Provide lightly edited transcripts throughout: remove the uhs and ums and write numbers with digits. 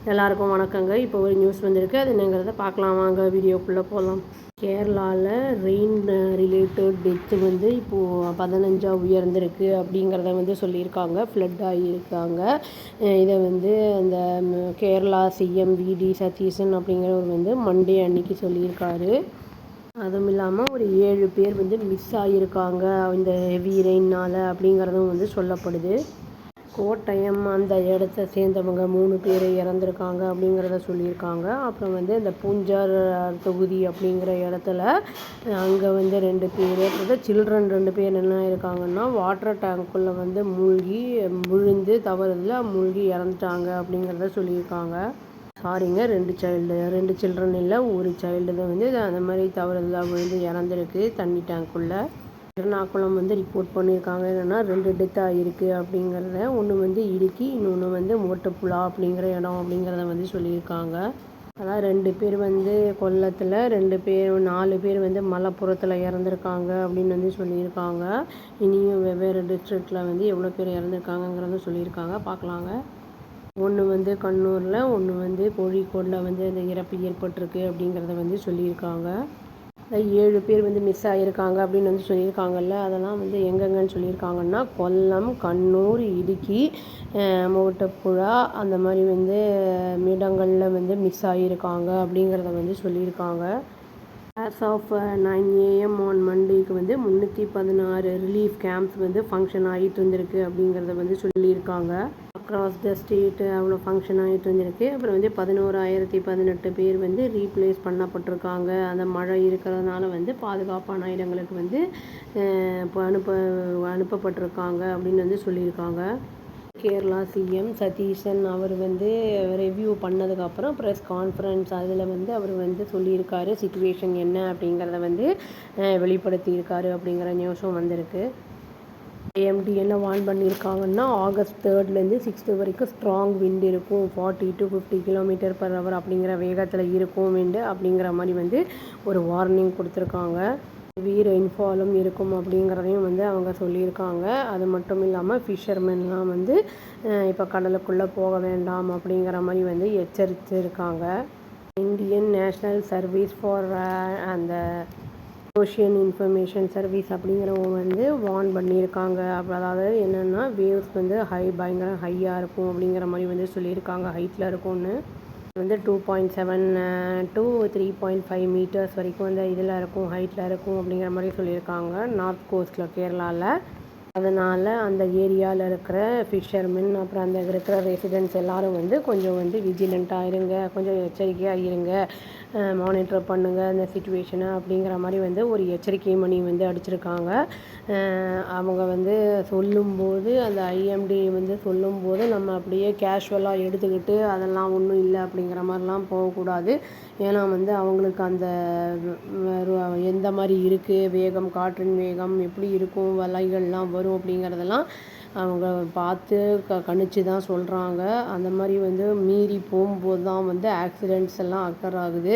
எல்லாருக்கும் வணக்கங்க. இப்போ ஒரு நியூஸ் வந்திருக்கு. அது என்னங்கிறத பார்க்கலாம் வாங்க, வீடியோக்குள்ளே போகலாம். கேரளாவில் ரெயின் ரிலேட்டட் டெத்து இப்போது 15 உயர்ந்திருக்கு அப்படிங்கிறத சொல்லியிருக்காங்க. ஃப்ளட் ஆகியிருக்காங்க. இதை அந்த கேரளா சிஎம் விடி சதீசன் அப்படிங்கிறவர் மண்டே அன்னைக்கு சொல்லியிருக்காரு. அதுவும் இல்லாமல் ஒரு 7 பேர் மிஸ் ஆகியிருக்காங்க இந்த ஹெவி ரெயின்னால் அப்படிங்கிறதும் சொல்லப்படுது. கோட்டயம் அந்த இடத்த சேர்ந்தவங்க 3 பேர் இறந்துருக்காங்க அப்படிங்கிறத சொல்லியிருக்காங்க. அப்புறம் இந்த பூஞ்சார் தொகுதி அப்படிங்கிற இடத்துல அங்கே 2 பேர், அப்புறம் சில்ட்ரன் 2 பேர் என்ன இருக்காங்கன்னா வாட்டர் டேங்க்குள்ளே மூழ்கி விழுந்து தவறுதல மூழ்கி இறந்துட்டாங்க அப்படிங்கிறத சொல்லியிருக்காங்க. சாரிங்க, 2 சில்ட்ரன் இல்லை, ஒரு சைல்டு தான் அந்த மாதிரி தவறுதலாக விழுந்து இறந்துருக்கு தண்ணி டேங்க்குள்ளே. எர்ணாகுளம் ரிப்போர்ட் பண்ணியிருக்காங்க. என்னென்னா 2 டெத் ஆகிருக்கு அப்படிங்கிறத. ஒன்று இடுக்கி, இன்னொன்று மோட்டப்புழா அப்படிங்கிற இடம் அப்படிங்கிறத சொல்லியிருக்காங்க. அதான் 2 பேர் கொல்லத்தில், 2 பேர் 4 பேர் மலப்புறத்தில் இறந்துருக்காங்க அப்படின்னு சொல்லியிருக்காங்க. இனியும் வெவ்வேறு டிஸ்ட்ரிக்டில் எவ்வளோ பேர் இறந்துருக்காங்கங்கிறத சொல்லியிருக்காங்க. பார்க்கலாங்க. ஒன்று கண்ணூரில், ஒன்று கோழிக்கோடில் அந்த இறப்பு ஏற்பட்டிருக்கு அப்படிங்கிறத சொல்லியிருக்காங்க. 7 பேர் மிஸ் ஆகியிருக்காங்க அப்படின்னு சொல்லியிருக்காங்கல்ல. அதெல்லாம் எங்கெங்கன்னு சொல்லியிருக்காங்கன்னா கொல்லம், கண்ணூர், இடுக்கி, மோட்டப்புழா அந்த மாதிரி இடங்களில் மிஸ் ஆகியிருக்காங்க அப்படிங்கிறத சொல்லியிருக்காங்க. ஆஸ் ஆஃப் 9 AM ஆன் மண்டேக்கு 316 ரிலீஃப் கேம்ப்ஸ் ஃபங்க்ஷன் ஆகிட்டு இருந்திருக்கு அப்படிங்கிறத சொல்லியிருக்காங்க. அக்ராஸ் த ஸ்டேட்டு அவ்வளோ ஃபங்க்ஷன் ஆகிட்டு இருந்திருக்கு. அப்புறம் 11,018 பேர் ரீப்ளேஸ் பண்ணப்பட்டிருக்காங்க. அந்த மழை இருக்கிறதுனால பாதுகாப்பான இடங்களுக்கு அனுப்பப்பட்டிருக்காங்க அப்படின்னு சொல்லியிருக்காங்க. கேரளா சிஎம் சதீசன் அவர் ரிவ்யூ பண்ணதுக்கப்புறம் ப்ரெஸ் கான்ஃபரன்ஸ் அதில் அவர் சொல்லியிருக்காரு சிச்சுவேஷன் என்ன அப்படிங்கிறத வெளிப்படுத்தியிருக்காரு அப்படிங்கிற நியூஸும் வந்திருக்கு. ஏஎம்டி என்ன வார்ன் பண்ணியிருக்காங்கன்னா ஆகஸ்ட் 3லேருந்து 6 வரைக்கும் ஸ்ட்ராங் விண்ட் இருக்கும். 40 to 50 km/h அப்படிங்கிற வேகத்தில் இருக்கும் விண்டு அப்படிங்கிற மாதிரி ஒரு வார்னிங் கொடுத்துருக்காங்க. ஹெவி ரெயின்ஃபாலும் இருக்கும் அப்படிங்கிறதையும் அவங்க சொல்லியிருக்காங்க. அது மட்டும் இல்லாமல் ஃபிஷர்மென்லாம் இப்போ கடலுக்குள்ளே போக வேண்டாம் அப்படிங்கிற மாதிரி எச்சரித்திருக்காங்க. இந்தியன் நேஷ்னல் சர்வீஸ் ஃபார் அந்த ஓஷியன் இன்ஃபர்மேஷன் சர்வீஸ் அப்படிங்கிறவங்க வார்ன் பண்ணியிருக்காங்க. அதாவது என்னென்னா வேவ்ஸ் பயங்கர ஹையாக இருக்கும் அப்படிங்கிற மாதிரி சொல்லியிருக்காங்க. ஹைட்டில் இருக்கும்னு 2.7 to 3.5 மீட்டர்ஸ் வரைக்கும் இதில் இருக்கும், ஹைட்டில் இருக்கும் அப்படிங்கிற மாதிரி சொல்லியிருக்காங்க. நார்த் கோஸ்ட்டில் கேரளாவில். அதனால் அந்த ஏரியாவில் இருக்கிற ஃபிஷர்மென் அப்புறம் அந்த இருக்கிற ரெசிடென்ட்ஸ் எல்லோரும் கொஞ்சம் விஜிலண்ட்டாக இருங்க, கொஞ்சம் எச்சரிக்கையாக இருங்க, மானிட்டர் பண்ணுங்கள் அந்த சிச்சுவேஷனை அப்படிங்கிற மாதிரி ஒரு எச்சரிக்கை மணி அடிச்சிருக்காங்க. அவங்க சொல்லும்போது அந்த ஐஎம்டி சொல்லும்போது நம்ம அப்படியே கேஷுவலாக எடுத்துக்கிட்டு அதெல்லாம் ஒன்றும் இல்லை அப்படிங்கிற மாதிரிலாம் போகக்கூடாது. ஏன்னா அவங்களுக்கு அந்த எந்த மாதிரி இருக்குது வேகம், காற்றின் வேகம் எப்படி இருக்கும், வலைகள்லாம் வரும் அப்படிங்கிறதெல்லாம் அவங்க பார்த்து கணிச்சு தான் சொல்கிறாங்க. அந்த மாதிரி மீறி போகும்போது தான் ஆக்சிடெண்ட்ஸ் எல்லாம் அக்கர் ஆகுது.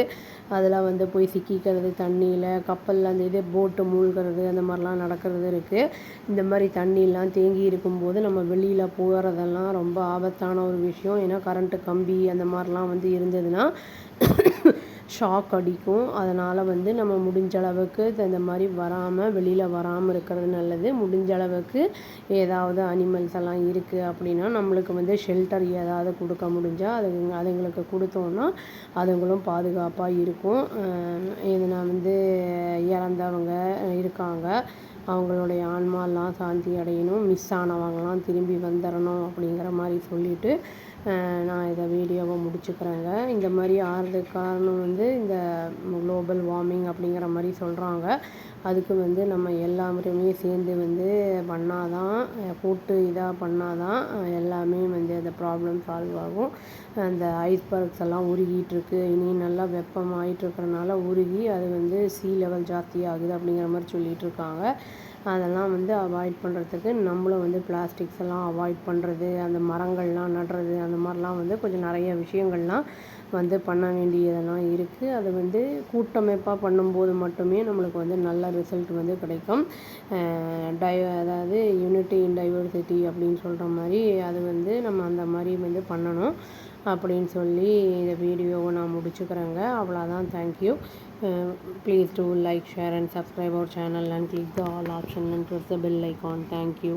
அதில் போய் சிக்கிக்கிறது தண்ணியில், கப்பலில் அந்த போட்டு மூழ்கிறது அந்த மாதிரிலாம் நடக்கிறது இருக்குது. இந்த மாதிரி தண்ணியெலாம் தேங்கி இருக்கும்போது நம்ம வெளியில் போகிறதெல்லாம் ரொம்ப ஆபத்தான ஒரு விஷயம். ஏன்னா கரண்ட்டு கம்பி அந்த மாதிரிலாம் இருந்ததுன்னா ஷாக் அடிக்கும். அதனால் நம்ம முடிஞ்ச அளவுக்கு இந்த மாதிரி வெளியில் வராமல் இருக்கிறது நல்லது. முடிஞ்ச அளவுக்கு ஏதாவது அனிமல்ஸ் எல்லாம் இருக்குது அப்படின்னா நம்மளுக்கு ஷெல்டர் ஏதாவது கொடுக்க முடிஞ்சால் அதுங்களுக்கு கொடுத்தோன்னா அதுங்களும் பாதுகாப்பாக இருக்கும். இதில் இறந்தவங்க இருக்காங்க, அவங்களுடைய ஆன்மாலாம் சாந்தி அடையணும், மிஸ் ஆனவங்கலாம் திரும்பி வந்துடணும் அப்படிங்கிற மாதிரி சொல்லிவிட்டு நான் இதை வீடியோவை முடிச்சுக்கிறேங்க. இந்த மாதிரி ஆகிறதுக்கு காரணம் இந்த குளோபல் வார்மிங் அப்படிங்கிற மாதிரி சொல்கிறாங்க. அதுக்கு நம்ம எல்லாருமே சேர்ந்து பண்ணாதான், கூட்டு இதாக பண்ணாதான் எல்லாமே அந்த ப்ராப்ளம் சால்வ் ஆகும். அந்த ஐஸ்பர்க்ஸ் எல்லாம் உருகிட்டுருக்கு. இனி நல்லா வெப்பம் ஆகிட்டுருக்கறனால உருகி அது சீ லெவல் ஜாஸ்தி ஆகுது அப்படிங்கிற மாதிரி சொல்லிகிட்ருக்காங்க. அதெல்லாம் அவாய்ட் பண்ணுறதுக்கு நம்மளும் பிளாஸ்டிக்ஸ் எல்லாம் அவாய்ட் பண்ணுறது, அந்த மரங்கள்லாம் நடுறது, அந்த மாதிரிலாம் கொஞ்சம் நிறைய விஷயங்கள்லாம் பண்ண வேண்டியதெல்லாம் இருக்குது. அது கூட்டமைப்பாக பண்ணும்போது மட்டுமே நம்மளுக்கு நல்ல ரிசல்ட் கிடைக்கும். அதாவது யூனிட்டி இன் டைவர்சிட்டி அப்படின்னு சொல்கிற மாதிரி அது நம்ம அந்த மாதிரி பண்ணணும். அப்படின்னு சொல்லி இந்த வீடியோவை நான் முடிச்சுக்கிறேங்க. அவ்வளோதான். Thank you. Please do like, share and subscribe our channel and click the all option and press the bell icon. Thank you.